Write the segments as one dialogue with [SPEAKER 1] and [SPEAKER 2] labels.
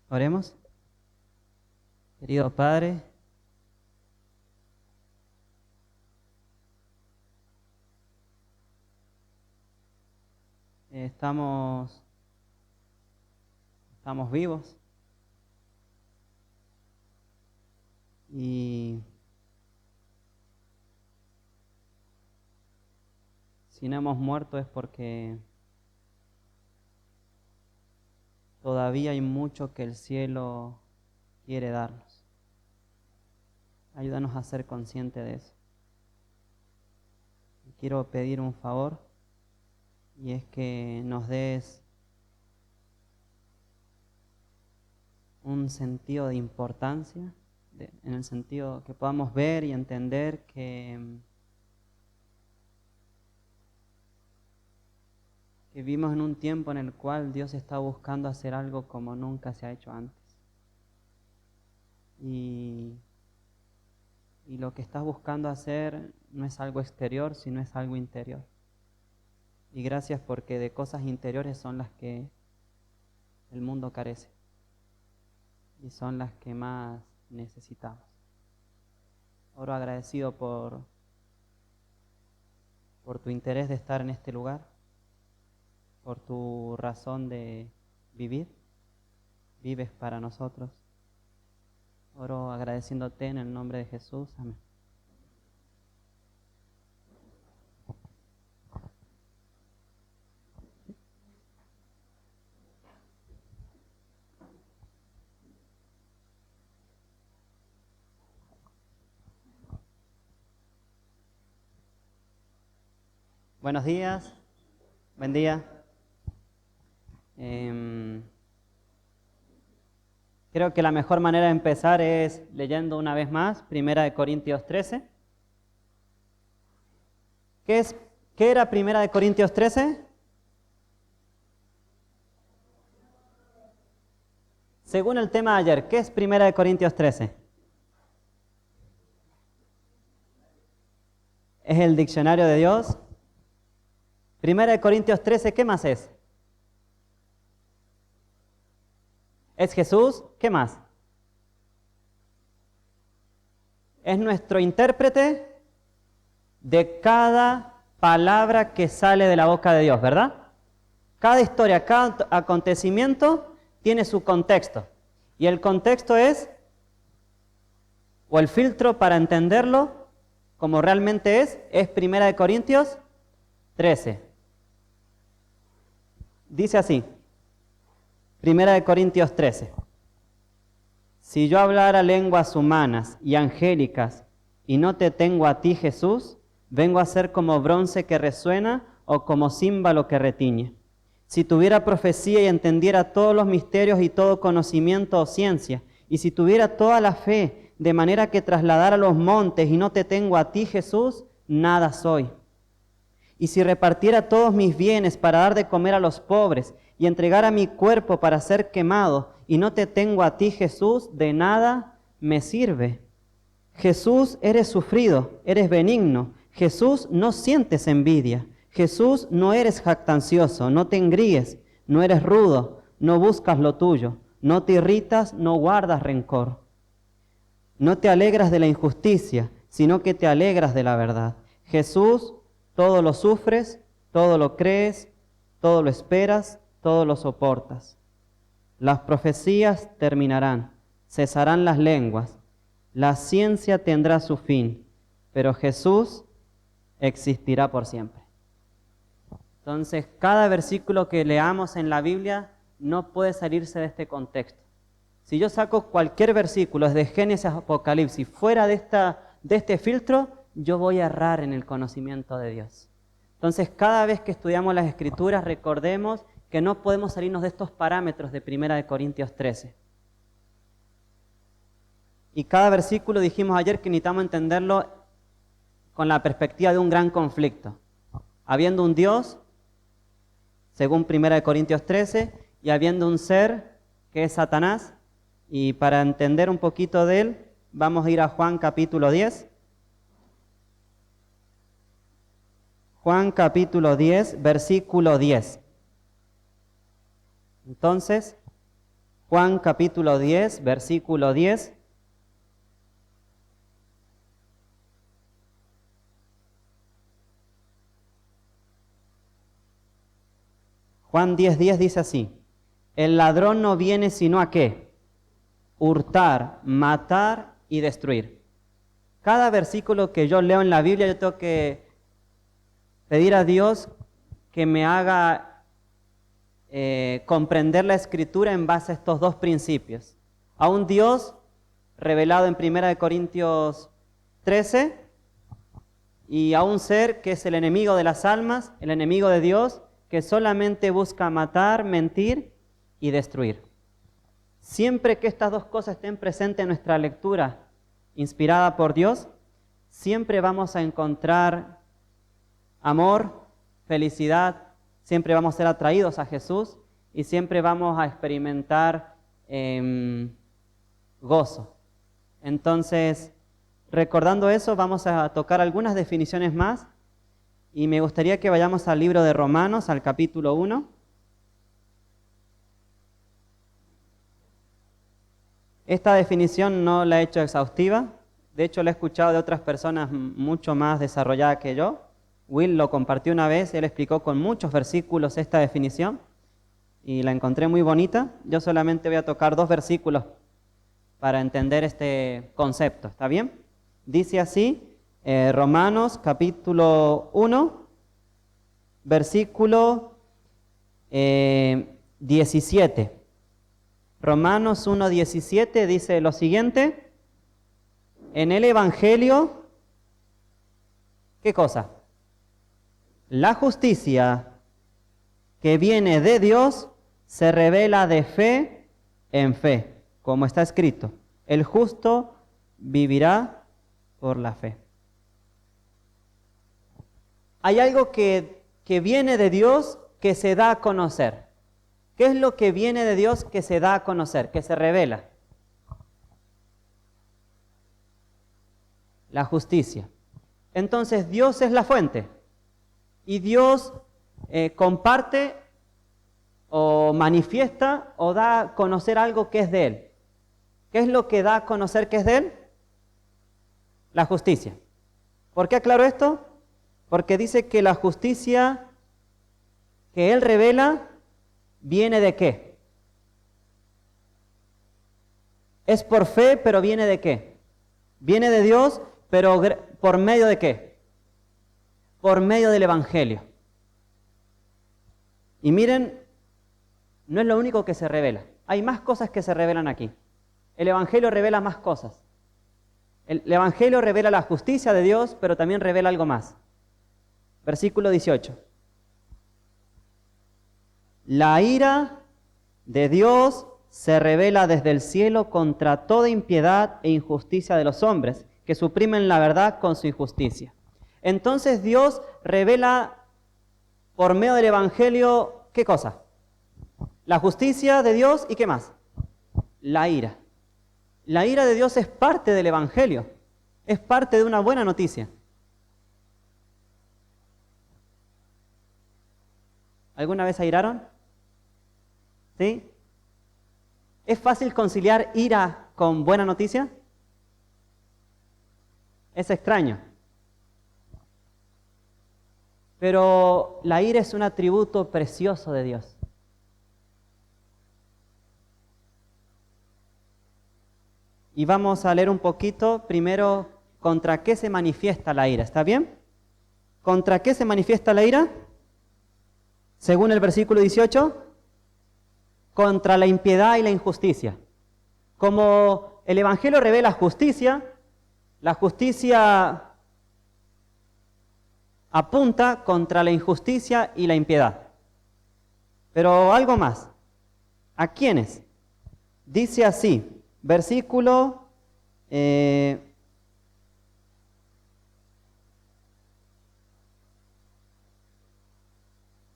[SPEAKER 1] Oremos. Querido Padre, estamos vivos y si no hemos muerto es porque todavía hay mucho que el cielo quiere darnos. Ayúdanos a ser conscientes de eso. Quiero pedir un favor y es que nos des un sentido de importancia, en el sentido que podamos ver y entender que vivimos en un tiempo en el cual Dios está buscando hacer algo como nunca se ha hecho antes. Y lo que estás buscando hacer no es algo exterior, sino es algo interior. Y gracias porque de cosas interiores son las que el mundo carece. Y son las que más necesitamos. Oro agradecido por tu interés de estar en este lugar, por tu razón de vivir. Vives para nosotros. Oro agradeciéndote en el nombre de Jesús. Amén. Buenos días. Buen día. Creo que la mejor manera de empezar es leyendo una vez más, 1 Corintios 13. ¿Qué era 1 Corintios 13? Según el tema de ayer, ¿qué es 1 Corintios 13? Es el diccionario de Dios. 1 Corintios 13, ¿qué más es? ¿Es Jesús? ¿Qué más? Es nuestro intérprete de cada palabra que sale de la boca de Dios, ¿verdad? Cada historia, cada acontecimiento tiene su contexto. Y el contexto es, o el filtro para entenderlo como realmente es 1 Corintios 13. Dice así, 1 Corintios 13. Si yo hablara lenguas humanas y angélicas y no te tengo a ti, Jesús, vengo a ser como bronce que resuena o como címbalo que retiñe. Si tuviera profecía y entendiera todos los misterios y todo conocimiento o ciencia, y si tuviera toda la fe de manera que trasladara los montes y no te tengo a ti, Jesús, nada soy. Y si repartiera todos mis bienes para dar de comer a los pobres y entregara mi cuerpo para ser quemado y no te tengo a ti, Jesús, de nada me sirve. Jesús, eres sufrido, eres benigno. Jesús, no sientes envidia. Jesús, no eres jactancioso, no te engríes, no eres rudo, no buscas lo tuyo, no te irritas, no guardas rencor. No te alegras de la injusticia, sino que te alegras de la verdad. Jesús, todo lo sufres, todo lo crees, todo lo esperas, todo lo soportas. Las profecías terminarán, cesarán las lenguas, la ciencia tendrá su fin, pero Jesús existirá por siempre. Entonces, cada versículo que leamos en la Biblia no puede salirse de este contexto. Si yo saco cualquier versículo desde Génesis a Apocalipsis fuera de este filtro, yo voy a errar en el conocimiento de Dios. Entonces, cada vez que estudiamos las Escrituras, recordemos que no podemos salirnos de estos parámetros de 1 Corintios 13. Y cada versículo dijimos ayer que necesitamos entenderlo con la perspectiva de un gran conflicto. Habiendo un Dios, según 1 Corintios 13, y habiendo un ser que es Satanás, y para entender un poquito de él, vamos a ir a Juan capítulo 10. Juan capítulo 10, versículo 10. Entonces, Juan capítulo 10, versículo 10. Juan 10:10 dice así: el ladrón no viene sino a ¿qué? Hurtar, matar y destruir. Cada versículo que yo leo en la Biblia, yo tengo que pedir a Dios que me haga comprender la Escritura en base a estos dos principios. A un Dios revelado en 1 Corintios 13 y a un ser que es el enemigo de las almas, el enemigo de Dios, que solamente busca matar, mentir y destruir. Siempre que estas dos cosas estén presentes en nuestra lectura inspirada por Dios, siempre vamos a encontrar amor, felicidad, siempre vamos a ser atraídos a Jesús y siempre vamos a experimentar gozo. Entonces, recordando eso, vamos a tocar algunas definiciones más y me gustaría que vayamos al libro de Romanos, al capítulo 1. Esta definición no la he hecho exhaustiva, de hecho la he escuchado de otras personas mucho más desarrollada que yo. Will lo compartió una vez, él explicó con muchos versículos esta definición y la encontré muy bonita. Yo solamente voy a tocar 2 versículos para entender este concepto, ¿está bien? Dice así, Romanos capítulo 1, versículo 17. Romanos 1:17 dice lo siguiente: en el Evangelio, ¿qué cosa? La justicia que viene de Dios se revela de fe en fe, como está escrito: el justo vivirá por la fe. Hay algo que viene de Dios que se da a conocer. ¿Qué es lo que viene de Dios que se da a conocer, que se revela? La justicia. Entonces Dios es la fuente y Dios comparte o manifiesta o da a conocer algo que es de Él. ¿Qué es lo que da a conocer que es de Él? La justicia. ¿Por qué aclaro esto? Porque dice que la justicia que Él revela viene de ¿qué? Es por fe, pero viene de ¿qué? Viene de Dios, pero ¿por medio de qué? Por medio del Evangelio. Y miren, no es lo único que se revela. Hay más cosas que se revelan aquí. El Evangelio revela más cosas. El Evangelio revela la justicia de Dios, pero también revela algo más. Versículo 18. La ira de Dios se revela desde el cielo contra toda impiedad e injusticia de los hombres, que suprimen la verdad con su injusticia. Entonces Dios revela por medio del Evangelio, ¿qué cosa? La justicia de Dios y ¿qué más? La ira. La ira de Dios es parte del Evangelio, es parte de una buena noticia. ¿Alguna vez airaron? ¿Sí? ¿Es fácil conciliar ira con buena noticia? Es extraño. Pero la ira es un atributo precioso de Dios. Y vamos a leer un poquito primero contra qué se manifiesta la ira, ¿está bien? ¿Contra qué se manifiesta la ira? Según el versículo 18, contra la impiedad y la injusticia. Como el Evangelio revela justicia, la justicia apunta contra la injusticia y la impiedad. Pero algo más. ¿A quiénes? Dice así, versículo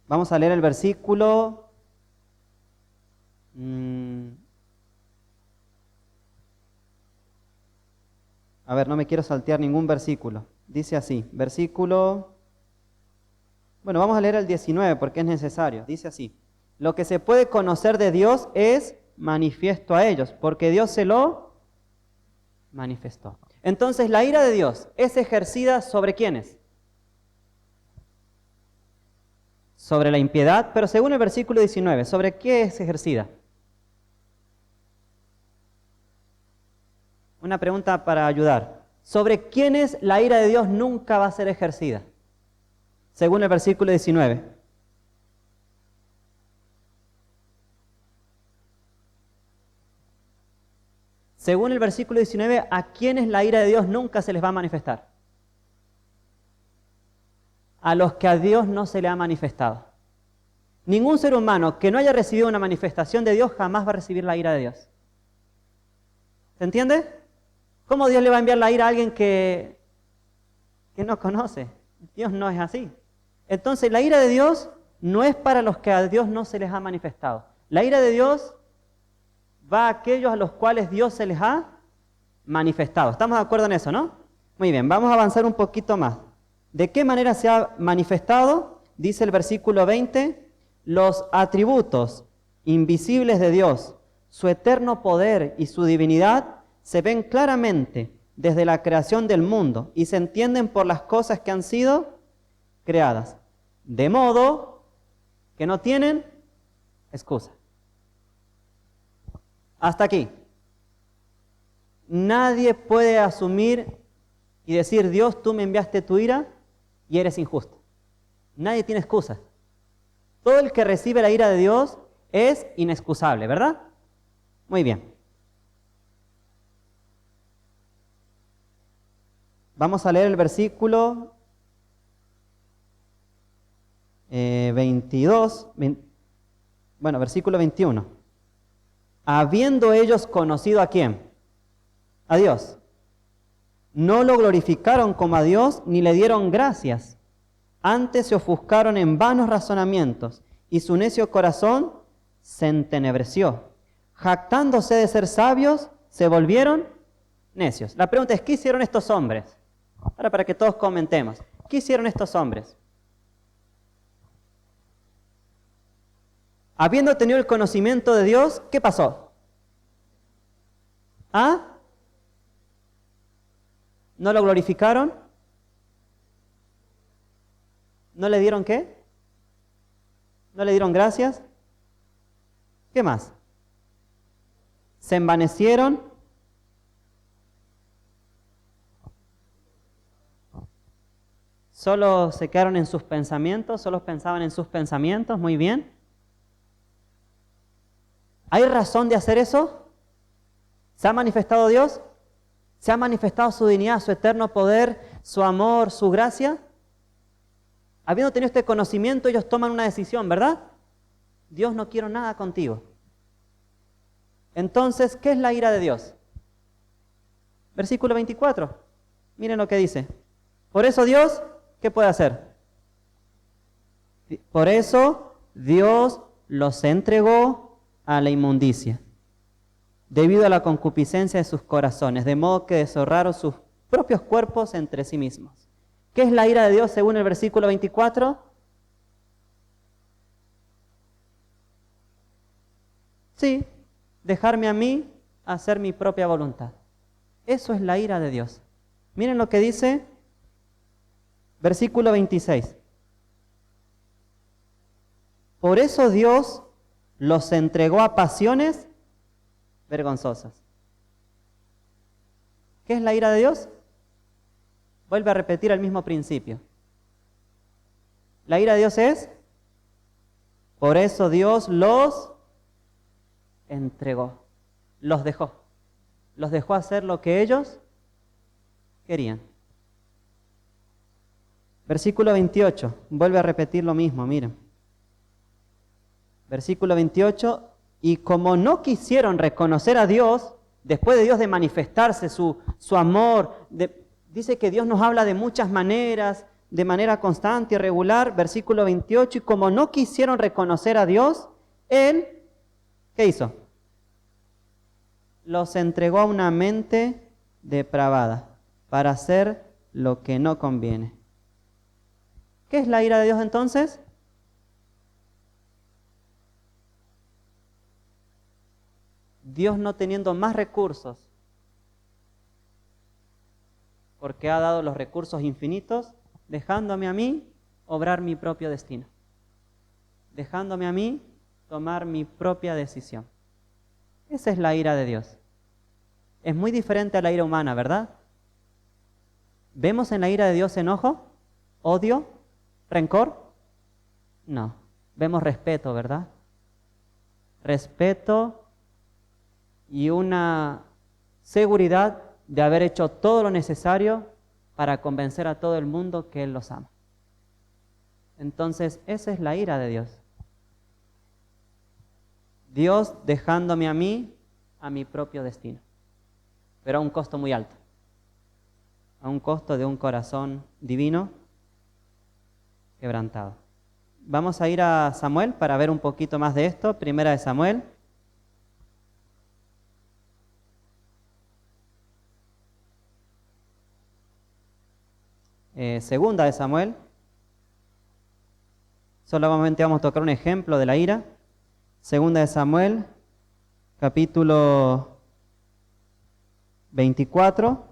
[SPEAKER 1] vamos a leer el versículo a ver, no me quiero saltear ningún versículo. Dice así, versículo... Bueno, vamos a leer el 19 porque es necesario. Dice así: lo que se puede conocer de Dios es manifiesto a ellos, porque Dios se lo manifestó. Entonces, la ira de Dios es ejercida ¿sobre quiénes? Sobre la impiedad, pero según el versículo 19, ¿sobre qué es ejercida? Una pregunta para ayudar. ¿Sobre quiénes la ira de Dios nunca va a ser ejercida? Según el versículo 19. Según el versículo 19, ¿a quiénes la ira de Dios nunca se les va a manifestar? A los que a Dios no se le ha manifestado. Ningún ser humano que no haya recibido una manifestación de Dios jamás va a recibir la ira de Dios. ¿Se entiende? ¿Cómo Dios le va a enviar la ira a alguien que no conoce? Dios no es así. Entonces, la ira de Dios no es para los que a Dios no se les ha manifestado. La ira de Dios va a aquellos a los cuales Dios se les ha manifestado. ¿Estamos de acuerdo en eso, no? Muy bien, vamos a avanzar un poquito más. ¿De qué manera se ha manifestado? Dice el versículo 20, los atributos invisibles de Dios, su eterno poder y su divinidad, se ven claramente desde la creación del mundo y se entienden por las cosas que han sido creadas, de modo que no tienen excusa. Hasta aquí. Nadie puede asumir y decir, Dios, tú me enviaste tu ira y eres injusto. Nadie tiene excusa. Todo el que recibe la ira de Dios es inexcusable, ¿verdad? Muy bien. Vamos a leer el versículo versículo 21. Habiendo ellos conocido ¿a quién? A Dios. No lo glorificaron como a Dios ni le dieron gracias. Antes se ofuscaron en vanos razonamientos y su necio corazón se entenebreció. Jactándose de ser sabios, se volvieron necios. La pregunta es, ¿qué hicieron estos hombres? Ahora para que todos comentemos. ¿Qué hicieron estos hombres? Habiendo tenido el conocimiento de Dios, ¿qué pasó? ¿Ah? ¿No lo glorificaron? ¿No le dieron qué? ¿No le dieron gracias? ¿Qué más? ¿Se envanecieron? ¿Solo se quedaron en sus pensamientos? ¿Solo pensaban en sus pensamientos? Muy bien. ¿Hay razón de hacer eso? ¿Se ha manifestado Dios? ¿Se ha manifestado su dignidad, su eterno poder, su amor, su gracia? Habiendo tenido este conocimiento, ellos toman una decisión, ¿verdad? Dios, no quiero nada contigo. Entonces, ¿qué es la ira de Dios? Versículo 24. Miren lo que dice. Por eso Dios, ¿qué puede hacer? Por eso Dios los entregó a la inmundicia, debido a la concupiscencia de sus corazones, de modo que deshonraron sus propios cuerpos entre sí mismos. ¿Qué es la ira de Dios según el versículo 24? Sí, dejarme a mí hacer mi propia voluntad. Eso es la ira de Dios. Miren lo que dice versículo 26. Por eso Dios los entregó a pasiones vergonzosas. ¿Qué es la ira de Dios? Vuelve a repetir el mismo principio. La ira de Dios es, por eso Dios los entregó, los dejó hacer lo que ellos querían. Versículo 28, vuelve a repetir lo mismo, miren. Versículo 28, y como no quisieron reconocer a Dios, después de Dios de manifestarse su amor, dice que Dios nos habla de muchas maneras, de manera constante y regular, versículo 28, y como no quisieron reconocer a Dios, Él, ¿qué hizo? Los entregó a una mente depravada para hacer lo que no conviene. ¿Qué es la ira de Dios entonces? Dios no teniendo más recursos, porque ha dado los recursos infinitos, dejándome a mí obrar mi propio destino, dejándome a mí tomar mi propia decisión. Esa es la ira de Dios. Es muy diferente a la ira humana, ¿verdad? ¿Vemos en la ira de Dios enojo, odio, rencor? No. Vemos respeto, ¿verdad? Respeto y una seguridad de haber hecho todo lo necesario para convencer a todo el mundo que Él los ama. Entonces, esa es la ira de Dios. Dios dejándome a mí a mi propio destino, pero a un costo muy alto, a un costo de un corazón divino quebrantado. Vamos a ir a Samuel para ver un poquito más de esto. Primera de Samuel. Segunda de Samuel. Solamente vamos a tocar un ejemplo de la ira. Segunda de Samuel, capítulo 24.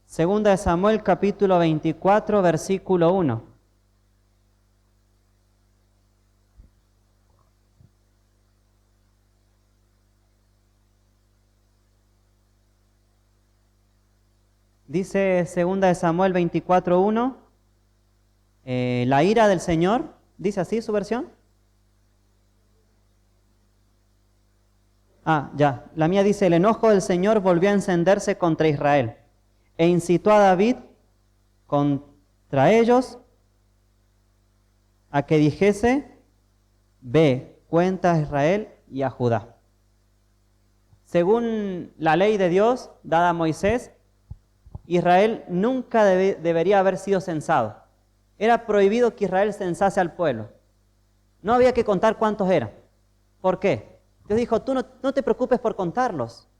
[SPEAKER 1] Segunda de Samuel, capítulo 24, versículo 1. Dice Segunda de Samuel 24:1, la ira del Señor, ¿dice así su versión? Ya, la mía dice, el enojo del Señor volvió a encenderse contra Israel, e incitó a David contra ellos a que dijese, ve, cuenta a Israel y a Judá. Según la ley de Dios dada a Moisés, Israel nunca debería haber sido censado. Era prohibido que Israel censase al pueblo. No había que contar cuántos eran. ¿Por qué? Dios dijo, tú no te preocupes por contarlos.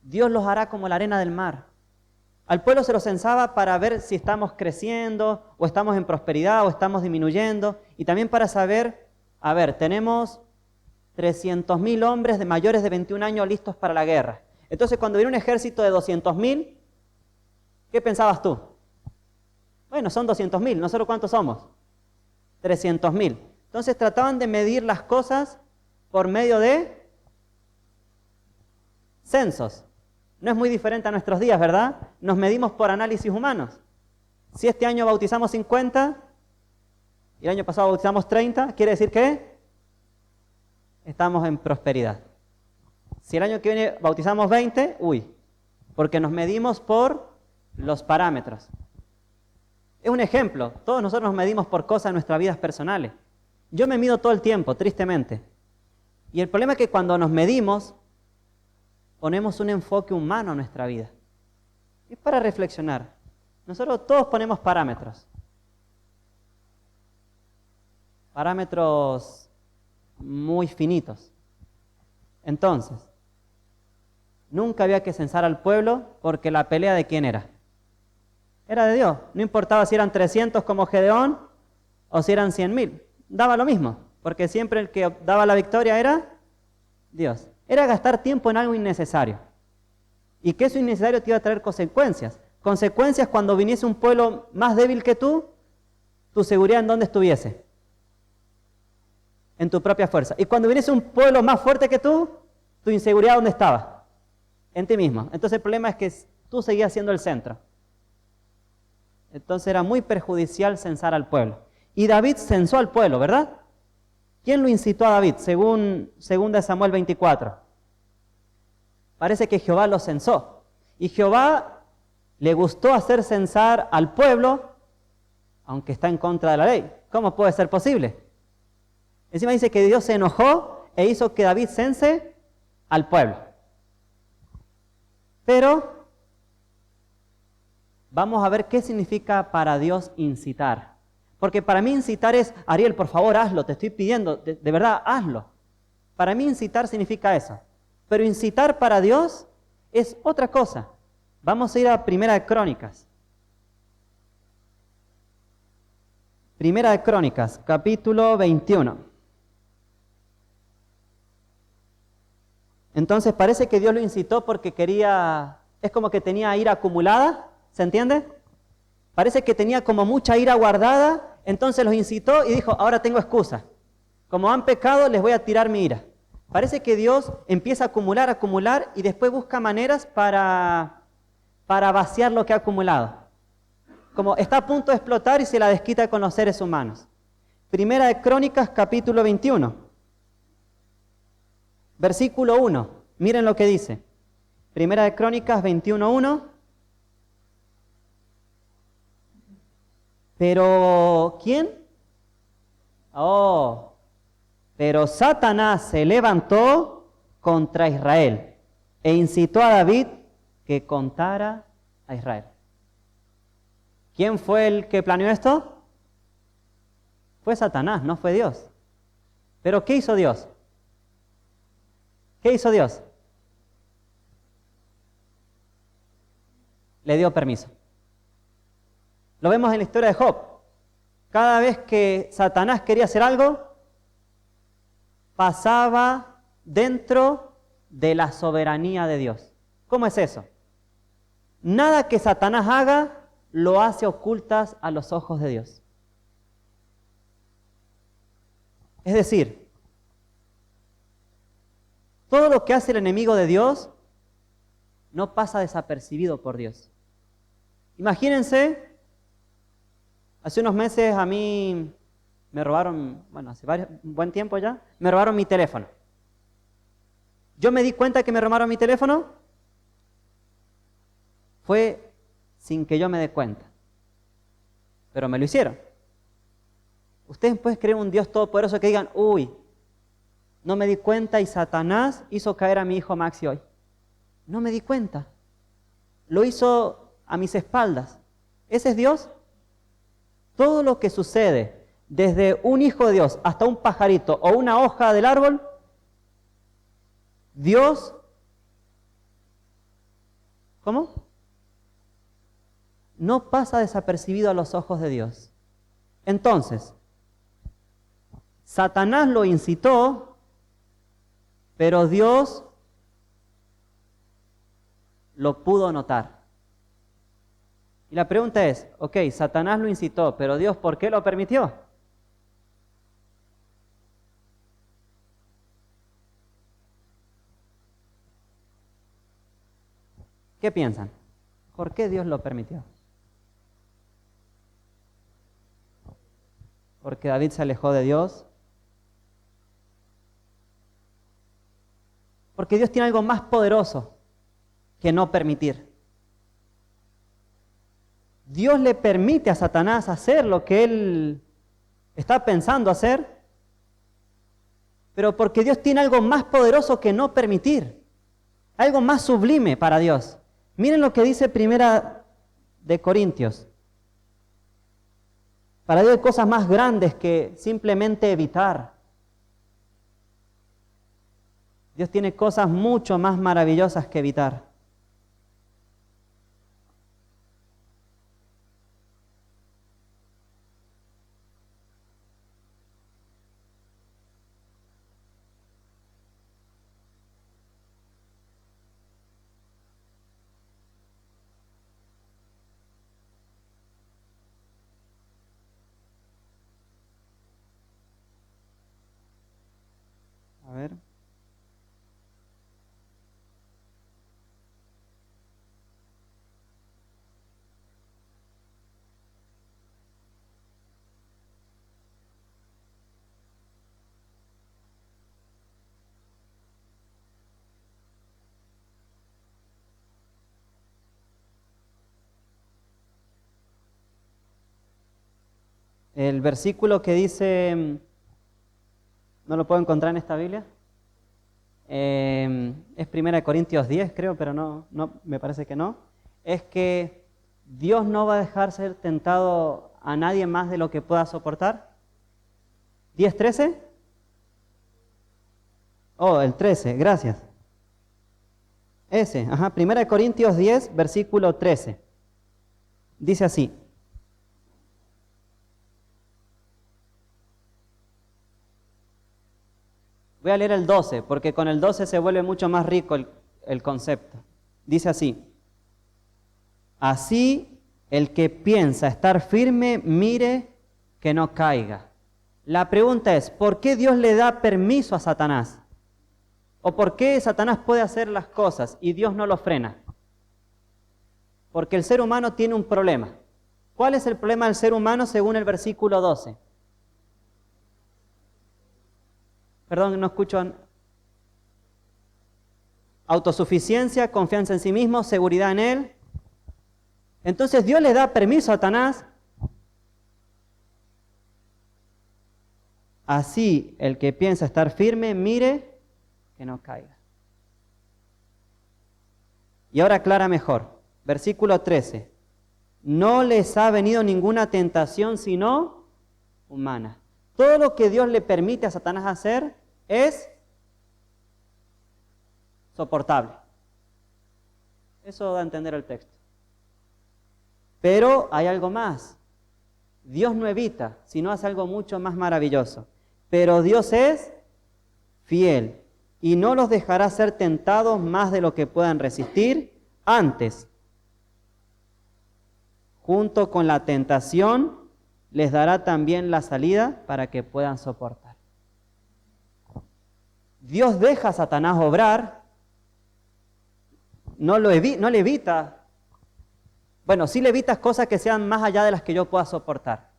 [SPEAKER 1] Dios los hará como la arena del mar. Al pueblo se lo censaba para ver si estamos creciendo, o estamos en prosperidad, o estamos disminuyendo. Y también para saber, tenemos 300.000 hombres de mayores de 21 años listos para la guerra. Entonces, cuando viene un ejército de 200.000, ¿qué pensabas tú? Bueno, son 200.000, ¿nosotros cuántos somos? 300.000. Entonces trataban de medir las cosas por medio de censos. No es muy diferente a nuestros días, ¿verdad? Nos medimos por análisis humanos. Si este año bautizamos 50 y el año pasado bautizamos 30, ¿quiere decir que estamos en prosperidad? Si el año que viene bautizamos 20, porque nos medimos por los parámetros. Es un ejemplo. Todos nosotros nos medimos por cosas en nuestras vidas personales. Yo me mido todo el tiempo, tristemente. Y el problema es que cuando nos medimos, ponemos un enfoque humano a nuestra vida. Es para reflexionar. Nosotros todos ponemos parámetros. Parámetros muy finitos. Entonces, nunca había que censar al pueblo porque la pelea ¿de quién era? Era de Dios. No importaba si eran 300 como Gedeón o si eran 100.000. Daba lo mismo, porque siempre el que daba la victoria era Dios. Era gastar tiempo en algo innecesario. Y que eso innecesario te iba a traer consecuencias. Consecuencias cuando viniese un pueblo más débil que tú, tu seguridad en dónde estuviese. En tu propia fuerza. Y cuando viniese un pueblo más fuerte que tú, tu inseguridad ¿dónde estaba? En ti mismo. Entonces el problema es que tú seguías siendo el centro. Entonces era muy perjudicial censar al pueblo. Y David censó al pueblo, ¿verdad? ¿Quién lo incitó a David? Según 2 Samuel 24. Parece que Jehová lo censó. Y Jehová le gustó hacer censar al pueblo, aunque está en contra de la ley. ¿Cómo puede ser posible? Encima dice que Dios se enojó e hizo que David cense al pueblo. Pero vamos a ver qué significa para Dios incitar. Porque para mí incitar es, Ariel, por favor, hazlo, te estoy pidiendo, de verdad, hazlo. Para mí incitar significa eso. Pero incitar para Dios es otra cosa. Vamos a ir a Primera de Crónicas. Primera de Crónicas, capítulo 21. Entonces parece que Dios lo incitó porque quería, es como que tenía ira acumulada, ¿se entiende? Parece que tenía como mucha ira guardada, entonces los incitó y dijo, ahora tengo excusa. Como han pecado, les voy a tirar mi ira. Parece que Dios empieza a acumular y después busca maneras para vaciar lo que ha acumulado. Como está a punto de explotar y se la desquita con los seres humanos. Primera de Crónicas, capítulo 21. Versículo 1. Miren lo que dice. Primera de Crónicas 21:1. Pero, ¿quién? Pero Satanás se levantó contra Israel e incitó a David que contara a Israel. ¿Quién fue el que planeó esto? Fue Satanás, no fue Dios. ¿Pero qué hizo Dios? ¿Qué hizo Dios? Le dio permiso. Lo vemos en la historia de Job. Cada vez que Satanás quería hacer algo, pasaba dentro de la soberanía de Dios. ¿Cómo es eso? Nada que Satanás haga lo hace ocultas a los ojos de Dios. Es decir, todo lo que hace el enemigo de Dios no pasa desapercibido por Dios. Imagínense, hace unos meses a mí me robaron, hace un buen tiempo ya, me robaron mi teléfono. Yo me di cuenta que me robaron mi teléfono, fue sin que yo me dé cuenta. Pero me lo hicieron. Ustedes pueden creer un Dios todopoderoso que digan, uy, no me di cuenta y Satanás hizo caer a mi hijo Maxi hoy. No me di cuenta. Lo hizo a mis espaldas. ¿Ese es Dios? Todo lo que sucede, desde un hijo de Dios hasta un pajarito o una hoja del árbol, Dios, ¿cómo? No pasa desapercibido a los ojos de Dios. Entonces, Satanás lo incitó, pero Dios lo pudo notar. Y la pregunta es, ok, Satanás lo incitó, pero Dios, ¿por qué lo permitió? ¿Qué piensan? ¿Por qué Dios lo permitió? Porque David se alejó de Dios. Porque Dios tiene algo más poderoso que no permitir. Dios le permite a Satanás hacer lo que él está pensando hacer, pero porque Dios tiene algo más poderoso que no permitir, algo más sublime para Dios. Miren lo que dice Primera de Corintios. Para Dios hay cosas más grandes que simplemente evitar. Dios tiene cosas mucho más maravillosas que evitar. A ver. El versículo que dice, no lo puedo encontrar en esta Biblia, es 1 Corintios 10, creo, pero no, me parece que no. Es que Dios no va a dejar ser tentado a nadie más de lo que pueda soportar. 10:13. Oh, el 13, gracias. Primera de Corintios 10, versículo 13. Dice así. Voy a leer el 12, porque con el 12 se vuelve mucho más rico el concepto. Dice así. Así, el que piensa estar firme, mire que no caiga. La pregunta es, ¿por qué Dios le da permiso a Satanás? ¿O por qué Satanás puede hacer las cosas y Dios no lo frena? Porque el ser humano tiene un problema. ¿Cuál es el problema del ser humano según el versículo 12? Perdón, no escucho. Autosuficiencia, confianza en sí mismo, seguridad en él. Entonces Dios le da permiso a Satanás. Así el que piensa estar firme, mire que no caiga. Y ahora aclara mejor. Versículo 13. No les ha venido ninguna tentación sino humana. Todo lo que Dios le permite a Satanás hacer es soportable. Eso da a entender el texto. Pero hay algo más. Dios no evita, sino hace algo mucho más maravilloso. Pero Dios es fiel y no los dejará ser tentados más de lo que puedan resistir. Antes, junto con la tentación, les dará también la salida para que puedan soportar. Dios deja a Satanás obrar, no le evita. Bueno, sí le evitas cosas que sean más allá de las que yo pueda soportar.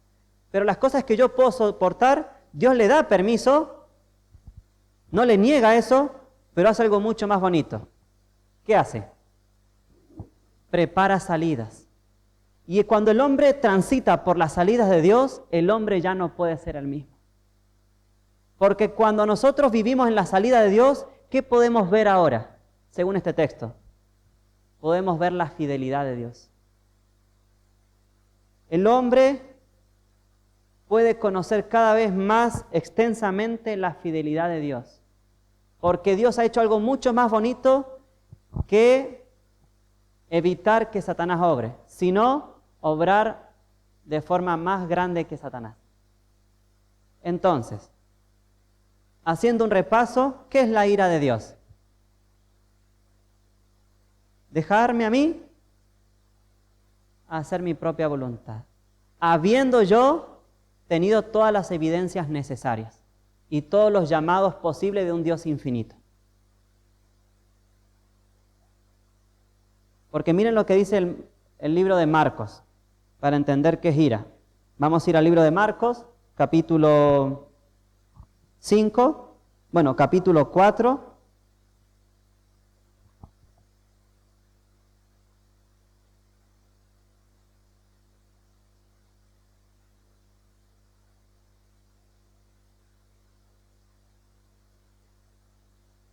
[SPEAKER 1] Pero las cosas que yo puedo soportar, Dios le da permiso, no le niega eso, pero hace algo mucho más bonito. ¿Qué hace? Prepara salidas. Y cuando el hombre transita por las salidas de Dios, el hombre ya no puede ser el mismo. Porque cuando nosotros vivimos en la salida de Dios, ¿qué podemos ver ahora? Según este texto, podemos ver la fidelidad de Dios. El hombre puede conocer cada vez más extensamente la fidelidad de Dios. Porque Dios ha hecho algo mucho más bonito que evitar que Satanás obre, sino obrar de forma más grande que Satanás. Entonces, haciendo un repaso, ¿qué es la ira de Dios? Dejarme a mí hacer mi propia voluntad, habiendo yo tenido todas las evidencias necesarias y todos los llamados posibles de un Dios infinito. Porque miren lo que dice el libro de Marcos, para entender qué es ira. Vamos a ir al libro de Marcos, capítulo 4.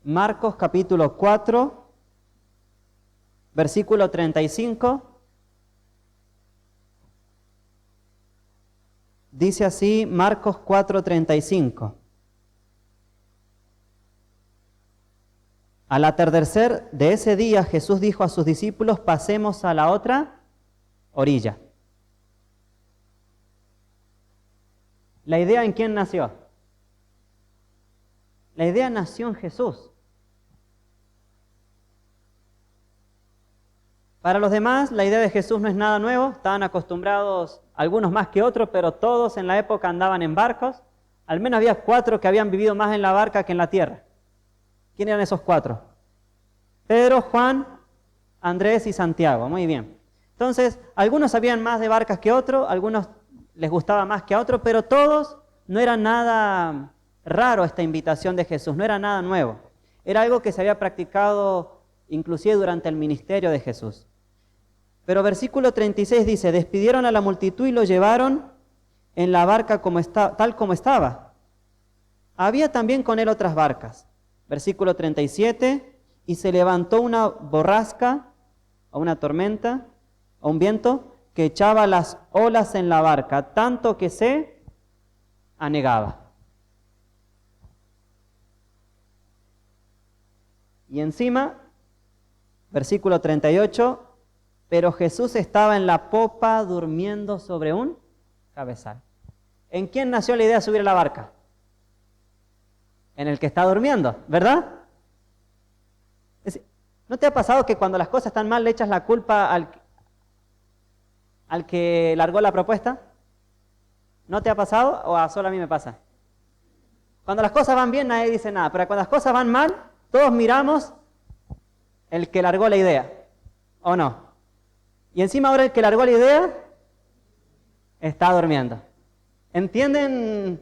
[SPEAKER 1] Marcos capítulo 4, versículo 35. Dice así, Marcos 4:35. Al atardecer de ese día, Jesús dijo a sus discípulos, pasemos a la otra orilla. ¿La idea en quién nació? La idea nació en Jesús. Para los demás, la idea de Jesús no es nada nuevo. Estaban acostumbrados, algunos más que otros, pero todos en la época andaban en barcos. Al menos había 4 que habían vivido más en la barca que en la tierra. ¿Quién eran esos 4? Pedro, Juan, Andrés y Santiago. Muy bien. Entonces, algunos sabían más de barcas que otros, algunos les gustaba más que a otros, pero todos no era nada raro esta invitación de Jesús, no era nada nuevo. Era algo que se había practicado inclusive durante el ministerio de Jesús. Pero versículo 36 dice, despidieron a la multitud y lo llevaron en la barca tal como estaba. Había también con él otras barcas. Versículo 37, y se levantó una borrasca, o una tormenta, o un viento, que echaba las olas en la barca, tanto que se anegaba. Y encima Versículo 38, pero Jesús estaba en la popa durmiendo sobre un cabezal. ¿En quién nació la idea de subir a la barca? En el que está durmiendo, ¿verdad? ¿No te ha pasado que cuando las cosas están mal le echas la culpa al que largó la propuesta? ¿No te ha pasado o solo a mí me pasa? Cuando las cosas van bien nadie dice nada, pero cuando las cosas van mal, todos miramos el que largó la idea, ¿o no? Y encima ahora el que largó la idea está durmiendo. ¿Entienden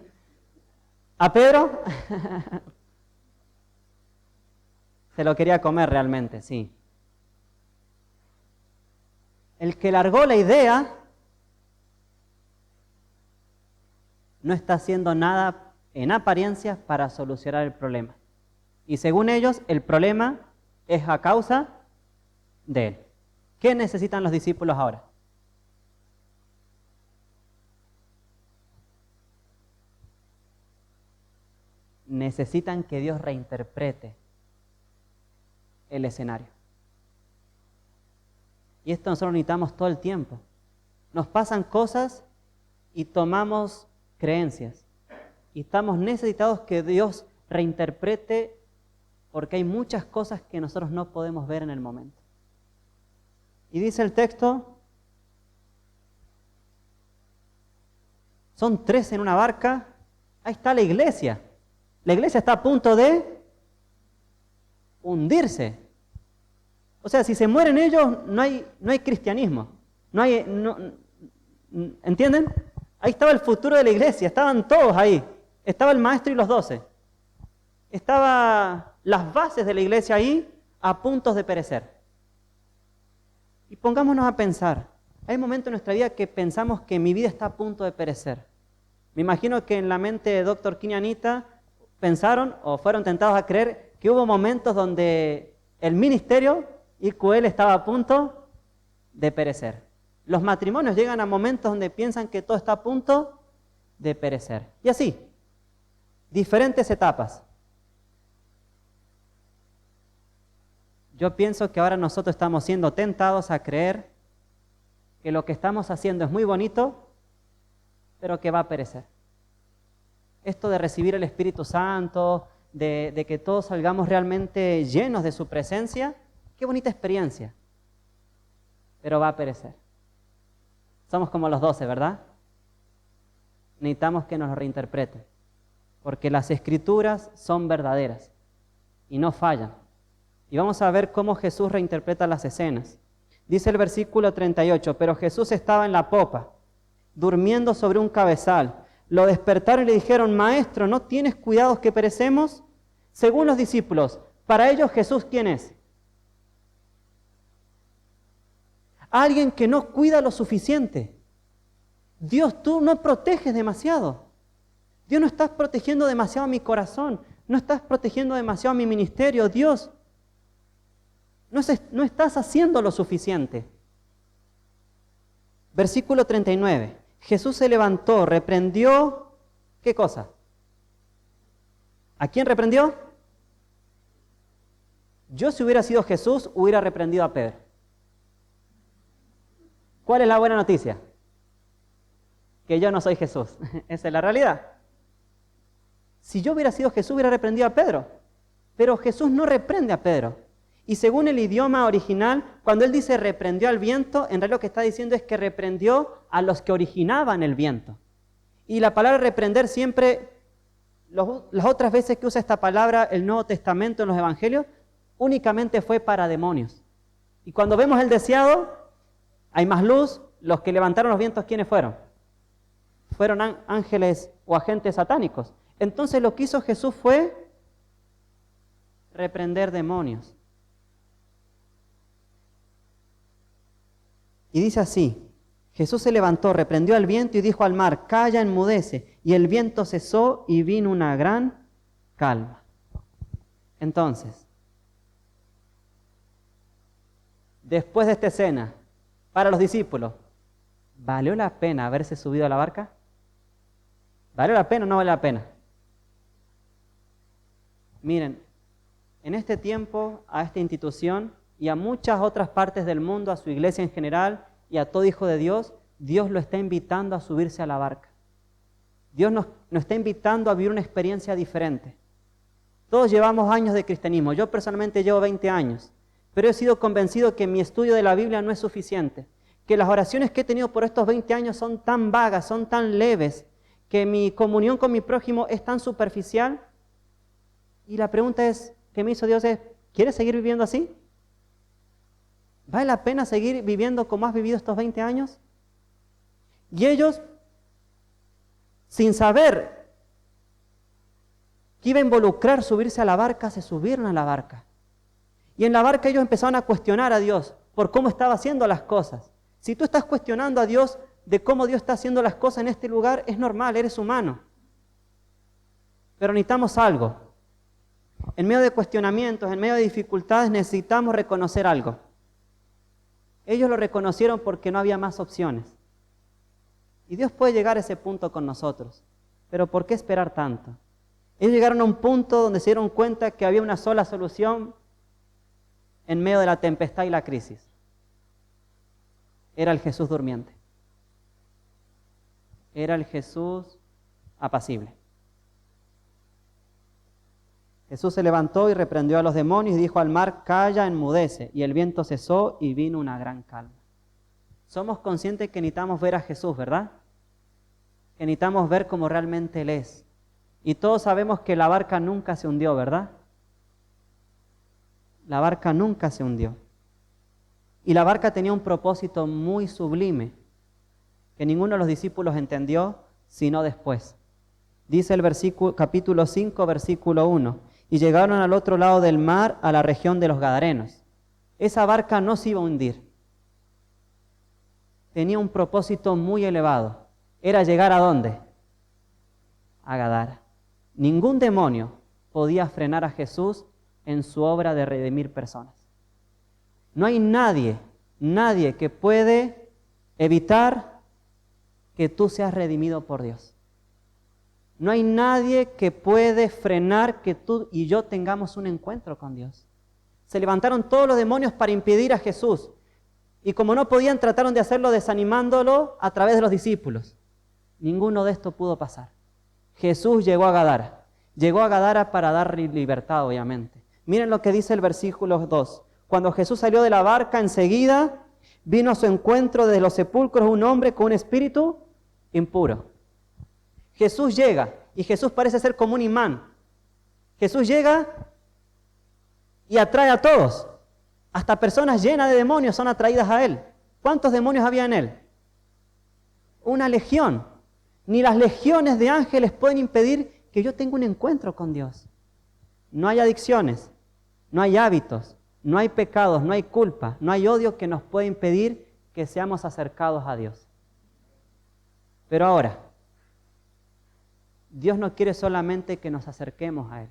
[SPEAKER 1] a Pedro? Se lo quería comer realmente, sí. El que largó la idea no está haciendo nada en apariencia para solucionar el problema. Y según ellos, el problema es a causa de él. ¿Qué necesitan los discípulos ahora? Necesitan que Dios reinterprete el escenario. Y esto nosotros necesitamos todo el tiempo. Nos pasan cosas y tomamos creencias. Y estamos necesitados que Dios reinterprete porque hay muchas cosas que nosotros no podemos ver en el momento. Y dice el texto, son 3 en una barca, ahí está la iglesia. La iglesia está a punto de hundirse. O sea, si se mueren ellos, no hay cristianismo. ¿Entienden? Ahí estaba el futuro de la iglesia, estaban todos ahí. Estaba el maestro y los 12. Estaban las bases de la iglesia ahí a punto de perecer. Y pongámonos a pensar. Hay momentos en nuestra vida que pensamos que mi vida está a punto de perecer. Me imagino que en la mente de Dr. King y Anita pensaron o fueron tentados a creer que hubo momentos donde el ministerio IQL estaba a punto de perecer. Los matrimonios llegan a momentos donde piensan que todo está a punto de perecer. Y así, diferentes etapas. Yo pienso que ahora nosotros estamos siendo tentados a creer que lo que estamos haciendo es muy bonito, pero que va a perecer. Esto de recibir el Espíritu Santo, de que todos salgamos realmente llenos de su presencia, qué bonita experiencia, pero va a perecer. Somos como los 12, ¿verdad? Necesitamos que nos lo reinterpreten, porque las Escrituras son verdaderas y no fallan. Y vamos a ver cómo Jesús reinterpreta las escenas. Dice el versículo 38, pero Jesús estaba en la popa, durmiendo sobre un cabezal. Lo despertaron y le dijeron, Maestro, ¿no tienes cuidados que perecemos? Según los discípulos, para ellos Jesús, ¿quién es? Alguien que no cuida lo suficiente. Dios, tú no proteges demasiado. Dios, no estás protegiendo demasiado mi corazón. No estás protegiendo demasiado mi ministerio. Dios, no estás haciendo lo suficiente. Versículo 39. Jesús se levantó, reprendió, ¿qué cosa? ¿A quién reprendió? Yo, si hubiera sido Jesús, hubiera reprendido a Pedro. ¿Cuál es la buena noticia? Que yo no soy Jesús. Esa es la realidad. Si yo hubiera sido Jesús, hubiera reprendido a Pedro. Pero Jesús no reprende a Pedro. Y según el idioma original, cuando él dice reprendió al viento, en realidad lo que está diciendo es que reprendió a los que originaban el viento. Y la palabra reprender siempre, las otras veces que usa esta palabra el Nuevo Testamento en los Evangelios, únicamente fue para demonios. Y cuando vemos el deseado, hay más luz, los que levantaron los vientos, ¿quiénes fueron? Fueron ángeles o agentes satánicos. Entonces lo que hizo Jesús fue reprender demonios. Y dice así, Jesús se levantó, reprendió al viento y dijo al mar, calla, enmudece. Y el viento cesó y vino una gran calma. Entonces, después de esta escena, para los discípulos, ¿valió la pena haberse subido a la barca? ¿Valió la pena o no vale la pena? Miren, en este tiempo, a esta institución, y a muchas otras partes del mundo, a su iglesia en general y a todo hijo de Dios, Dios lo está invitando a subirse a la barca. Dios nos está invitando a vivir una experiencia diferente. Todos llevamos años de cristianismo. Yo personalmente llevo 20 años, pero he sido convencido que mi estudio de la Biblia no es suficiente, que las oraciones que he tenido por estos 20 años son tan vagas, son tan leves, que mi comunión con mi prójimo es tan superficial. Y la pregunta que me hizo Dios es, ¿quieres seguir viviendo así? ¿Vale la pena seguir viviendo como has vivido estos 20 años? Y ellos, sin saber que iba a involucrar subirse a la barca, se subieron a la barca. Y en la barca ellos empezaron a cuestionar a Dios por cómo estaba haciendo las cosas. Si tú estás cuestionando a Dios de cómo Dios está haciendo las cosas en este lugar, es normal, eres humano. Pero necesitamos algo. En medio de cuestionamientos, en medio de dificultades, necesitamos reconocer algo. Ellos lo reconocieron porque no había más opciones. Y Dios puede llegar a ese punto con nosotros. Pero ¿por qué esperar tanto? Ellos llegaron a un punto donde se dieron cuenta que había una sola solución en medio de la tempestad y la crisis. Era el Jesús durmiente. Era el Jesús apacible. Jesús se levantó y reprendió a los demonios y dijo al mar, calla, enmudece. Y el viento cesó y vino una gran calma. Somos conscientes que necesitamos ver a Jesús, ¿verdad? Que necesitamos ver cómo realmente Él es. Y todos sabemos que la barca nunca se hundió, ¿verdad? La barca nunca se hundió. Y la barca tenía un propósito muy sublime, que ninguno de los discípulos entendió, sino después. Dice el capítulo 5, versículo 1. Y llegaron al otro lado del mar, a la región de los Gadarenos. Esa barca no se iba a hundir. Tenía un propósito muy elevado. Era llegar ¿a dónde? A Gadara. Ningún demonio podía frenar a Jesús en su obra de redimir personas. No hay nadie que puede evitar que tú seas redimido por Dios. No hay nadie que puede frenar que tú y yo tengamos un encuentro con Dios. Se levantaron todos los demonios para impedir a Jesús. Y como no podían, trataron de hacerlo desanimándolo a través de los discípulos. Ninguno de esto pudo pasar. Jesús llegó a Gadara. Llegó a Gadara para dar libertad, obviamente. Miren lo que dice el versículo 2. Cuando Jesús salió de la barca, enseguida vino a su encuentro desde los sepulcros un hombre con un espíritu impuro. Jesús llega, y Jesús parece ser como un imán. Jesús llega y atrae a todos. Hasta personas llenas de demonios son atraídas a Él. ¿Cuántos demonios había en Él? Una legión. Ni las legiones de ángeles pueden impedir que yo tenga un encuentro con Dios. No hay adicciones, no hay hábitos, no hay pecados, no hay culpa, no hay odio que nos pueda impedir que seamos acercados a Dios. Pero ahora, Dios no quiere solamente que nos acerquemos a Él,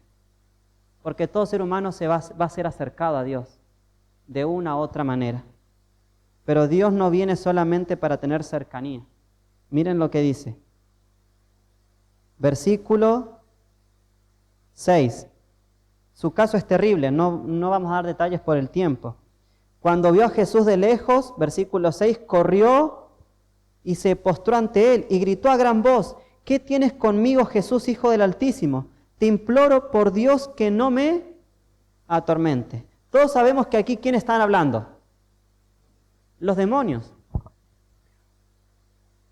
[SPEAKER 1] porque todo ser humano va a ser acercado a Dios de una u otra manera. Pero Dios no viene solamente para tener cercanía. Miren lo que dice. Versículo 6. Su caso es terrible, no vamos a dar detalles por el tiempo. Cuando vio a Jesús de lejos, versículo 6, corrió y se postró ante Él y gritó a gran voz, ¿qué tienes conmigo, Jesús, Hijo del Altísimo? Te imploro por Dios que no me atormente. Todos sabemos que aquí, ¿quién están hablando? Los demonios.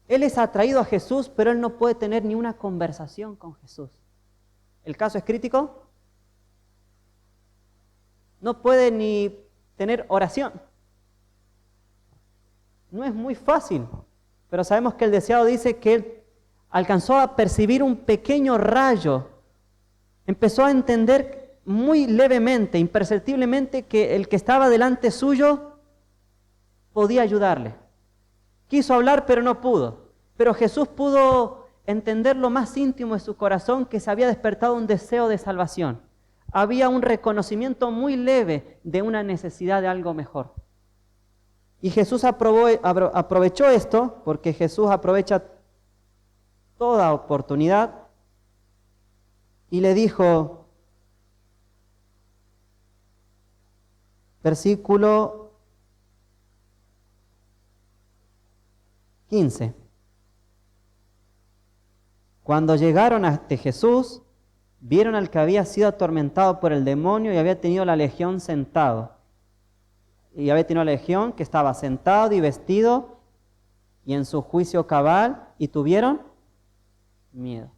[SPEAKER 1] Él es atraído a Jesús, pero él no puede tener ni una conversación con Jesús. ¿El caso es crítico? No puede ni tener oración. No es muy fácil, pero sabemos que el deseado dice que él alcanzó a percibir un pequeño rayo. Empezó a entender muy levemente, imperceptiblemente, que el que estaba delante suyo podía ayudarle. Quiso hablar, pero no pudo. Pero Jesús pudo entender lo más íntimo de su corazón, que se había despertado un deseo de salvación. Había un reconocimiento muy leve de una necesidad de algo mejor. Y Jesús aprovechó esto, porque Jesús aprovecha toda oportunidad, y le dijo, Versículo 15. Cuando llegaron ante Jesús, vieron al que había sido atormentado por el demonio y había tenido la legión sentado. Y había tenido la legión que estaba sentado y vestido y en su juicio cabal, y tuvieron miedo.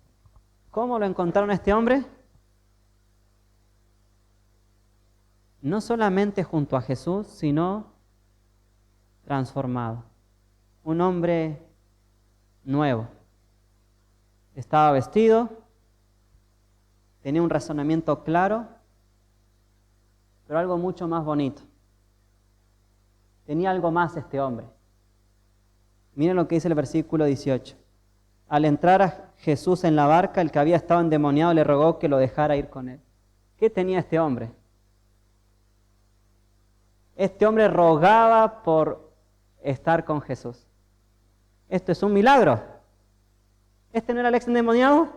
[SPEAKER 1] ¿Cómo lo encontraron a este hombre? No solamente junto a Jesús, sino transformado. Un hombre nuevo. Estaba vestido, tenía un razonamiento claro, pero algo mucho más bonito. Tenía algo más este hombre. Miren lo que dice el versículo 18. Al entrar a Jesús en la barca, el que había estado endemoniado le rogó que lo dejara ir con él. ¿Qué tenía este hombre? Este hombre rogaba por estar con Jesús. Esto es un milagro. ¿Este no era el ex endemoniado?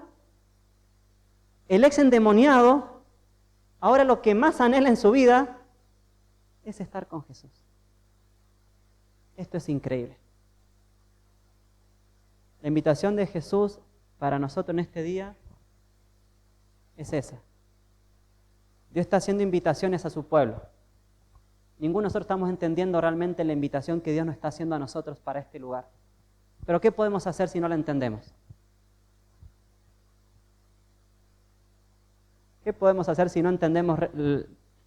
[SPEAKER 1] El ex endemoniado, ahora lo que más anhela en su vida es estar con Jesús. Esto es increíble. La invitación de Jesús para nosotros en este día es esa. Dios está haciendo invitaciones a su pueblo. Ninguno de nosotros estamos entendiendo realmente la invitación que Dios nos está haciendo a nosotros para este lugar. Pero ¿qué podemos hacer si no la entendemos? ¿Qué podemos hacer si no entendemos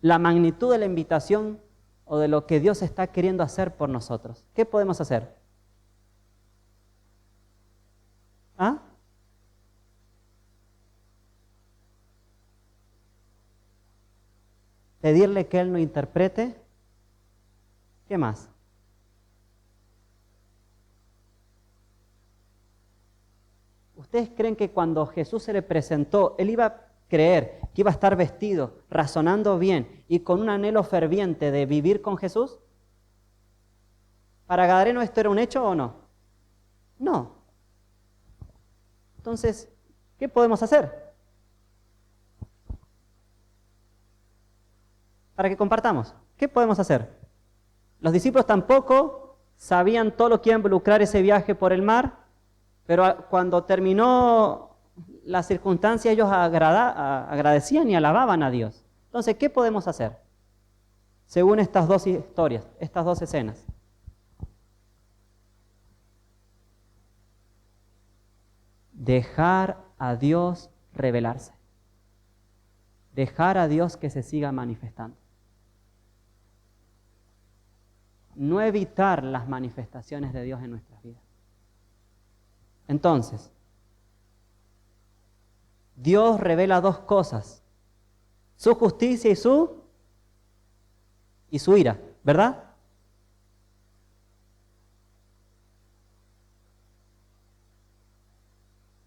[SPEAKER 1] la magnitud de la invitación o de lo que Dios está queriendo hacer por nosotros? ¿Qué podemos hacer? ¿Ah? ¿Pedirle que Él nos interprete? ¿Qué más? ¿Ustedes creen que cuando Jesús se le presentó, Él iba a creer que iba a estar vestido, razonando bien y con un anhelo ferviente de vivir con Jesús? ¿Para Gadareno esto era un hecho o no? No. Entonces, ¿qué podemos hacer? Para que compartamos. ¿Qué podemos hacer? Los discípulos tampoco sabían todo lo que iba a involucrar ese viaje por el mar, pero cuando terminó la circunstancia, ellos agradecían y alababan a Dios. Entonces, ¿qué podemos hacer? Según estas dos historias, estas dos escenas. Dejar a Dios revelarse. Dejar a Dios que se siga manifestando. No evitar las manifestaciones de Dios en nuestras vidas. Entonces, Dios revela dos cosas: su justicia y su ira, ¿verdad?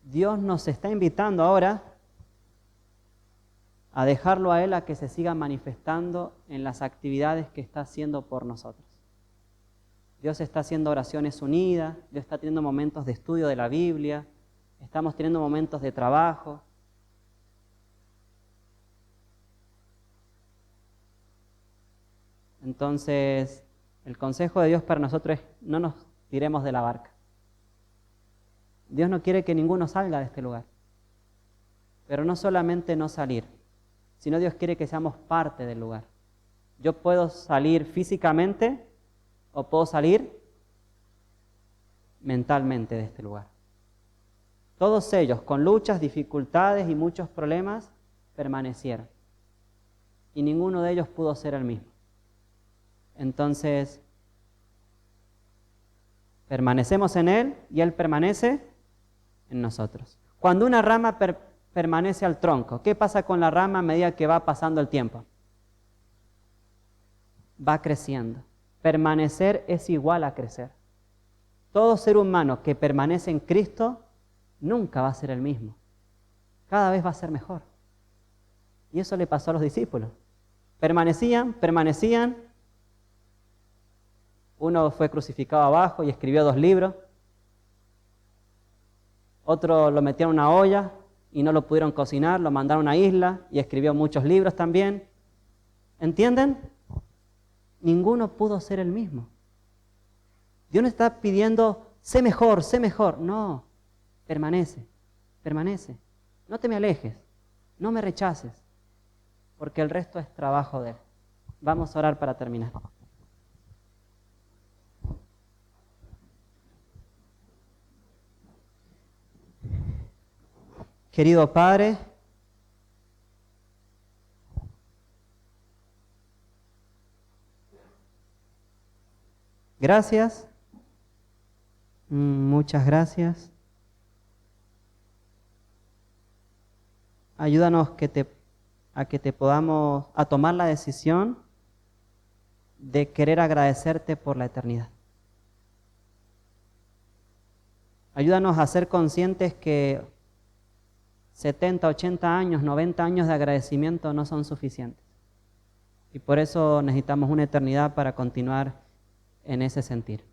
[SPEAKER 1] Dios nos está invitando ahora a dejarlo a Él a que se siga manifestando en las actividades que está haciendo por nosotros. Dios está haciendo oraciones unidas, Dios está teniendo momentos de estudio de la Biblia, estamos teniendo momentos de trabajo. Entonces, el consejo de Dios para nosotros es: no nos tiremos de la barca. Dios no quiere que ninguno salga de este lugar. Pero no solamente no salir, sino Dios quiere que seamos parte del lugar. Yo puedo salir físicamente o puedo salir mentalmente de este lugar. Todos ellos, con luchas, dificultades y muchos problemas, permanecieron. Y ninguno de ellos pudo ser el mismo. Entonces, permanecemos en Él y Él permanece en nosotros. Cuando una rama permanece al tronco, ¿qué pasa con la rama a medida que va pasando el tiempo? Va creciendo. Permanecer es igual a crecer. Todo ser humano que permanece en Cristo nunca va a ser el mismo. Cada vez va a ser mejor. Y eso le pasó a los discípulos. Permanecían. Uno fue crucificado abajo y escribió 2 libros. Otro lo metieron en una olla y no lo pudieron cocinar, lo mandaron a una isla y escribió muchos libros también. ¿Entienden? ninguno pudo ser el mismo. Dios no está pidiendo, sé mejor, sé mejor. No, permanece, permanece. No te me alejes, no me rechaces, porque el resto es trabajo de Él. Vamos a orar para terminar. Querido Padre, gracias, muchas gracias. Ayúdanos a que te podamos, a tomar la decisión de querer agradecerte por la eternidad. Ayúdanos a ser conscientes que 70, 80 años, 90 años de agradecimiento no son suficientes. Y por eso necesitamos una eternidad para continuar en ese sentir.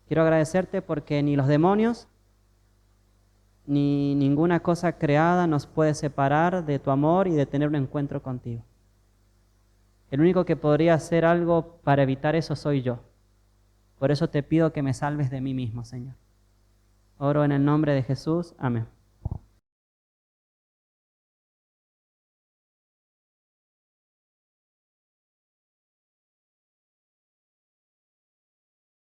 [SPEAKER 1] Quiero agradecerte porque ni los demonios ni ninguna cosa creada nos puede separar de tu amor y de tener un encuentro contigo. El único que podría hacer algo para evitar eso soy yo. Por eso te pido que me salves de mí mismo, Señor. Oro en el nombre de Jesús. Amén.